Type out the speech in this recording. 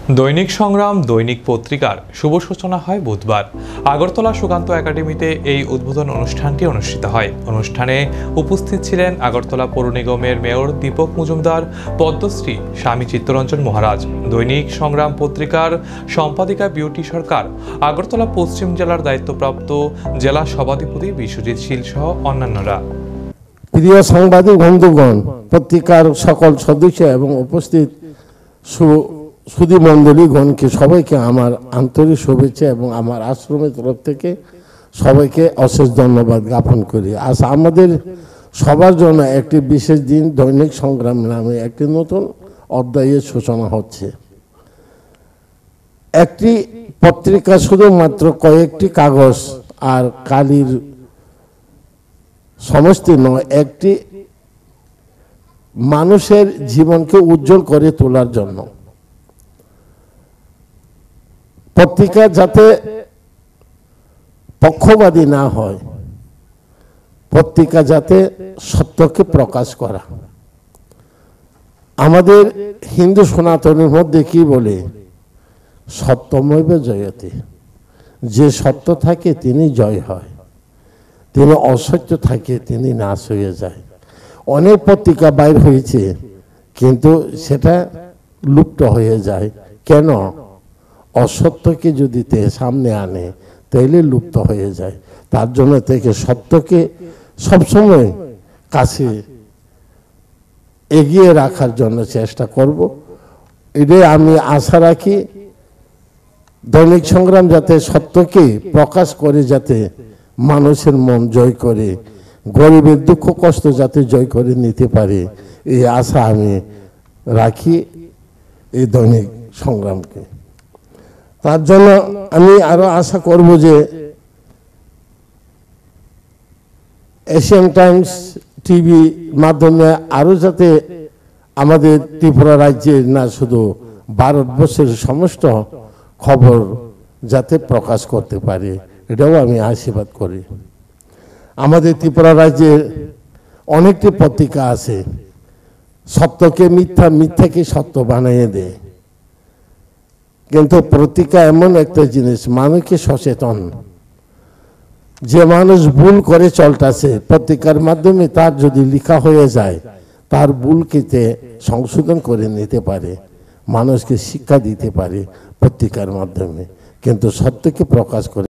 দৈনিক সংগ্রাম দৈনিক পত্রিকার শুভ সূচনা হয় বুধবার। আগরতলা সুকান্ত একাডেমিতে এই উদ্বোধন অনুষ্ঠানটি অনুষ্ঠিত হয়। অনুষ্ঠানে উপস্থিত ছিলেন আগরতলা পৌর নিগমের মেয়র দীপক মজুমদার, পদ্মশ্রী স্বামী চিত্তরঞ্জন মহারাজ, দৈনিক সংগ্রাম পত্রিকার সম্পাদিকা বিউটি সরকার, আগরতলা পশ্চিম জেলার দায়িত্বপ্রাপ্ত জেলা সভাধিপতি বিশ্বজিৎ শীল সহ অন্যান্যরা। প্রিয় সাংবাদিক বন্ধুগণ, পত্রিকার সকল সদস্য এবং উপস্থিত সুধীমণ্ডলীগণকে সবাইকে আমার আন্তরিক শুভেচ্ছা এবং আমার আশ্রমের তরফ থেকে সবাইকে অশেষ ধন্যবাদ জ্ঞাপন করি। আজ আমাদের সবার জন্য একটি বিশেষ দিন, দৈনিক সংগ্রাম নামে একটি নতুন অধ্যায়ের সূচনা হচ্ছে। একটি পত্রিকা শুধুমাত্র কয়েকটি কাগজ আর কালির সমষ্টি নয়, একটি মানুষের জীবনকে উজ্জ্বল করে তোলার জন্য। পত্রিকা যাতে পক্ষপাতী না হয়, পত্রিকা যাতে সত্যকে প্রকাশ করা। আমাদের হিন্দু সনাতনের মধ্যে কি বলে, সত্যমৈব জয়তে, যে সত্য থাকে তিনি জয় হয়, তিনি অসত্য থাকে তিনি নাশ হয়ে যায়। অনেক পত্রিকা বাইর হয়েছে কিন্তু সেটা লুপ্ত হয়ে যায়। কেন? অসত্যকে যদি সামনে আনে তাইলে লুপ্ত হয়ে যায়। তার জন্য থেকে সত্যকে সবসময় কাছে এগিয়ে রাখার জন্য চেষ্টা করব। এটাই আমি আশা রাখি। দৈনিক সংগ্রাম যাতে সত্যকে প্রকাশ করে, যাতে মানুষের মন জয় করে, গরিবের দুঃখ কষ্ট যাতে জয় করে নিতে পারে, এই আশা আমি রাখি এই দৈনিক সংগ্রামকে। তার জন্য আমি আরো আশা করব যে এশিয়ান টাইমস টিভি মাধ্যমে আরো যাতে আমাদের ত্রিপুরা রাজ্যের না শুধু ভারতবর্ষের সমস্ত খবর যাতে প্রকাশ করতে পারে, এটাও আমি আশীর্বাদ করি। আমাদের ত্রিপুরা রাজ্যের অনেকটি পত্রিকা আছে, সত্যকে মিথ্যা, মিথ্যাকে সত্য বানিয়ে দেয়। কিন্তু পত্রিকা এমন একটা জিনিস, মানুষকে সচেতন, যে মানুষ ভুল করে চলতেছে, পত্রিকার মাধ্যমে তার যদি লেখা হয়ে যায়, তার ভুলকে সংশোধন করে নিতে পারে, মানুষকে শিক্ষা দিতে পারে পত্রিকার মাধ্যমে। কিন্তু সত্যকে প্রকাশ করে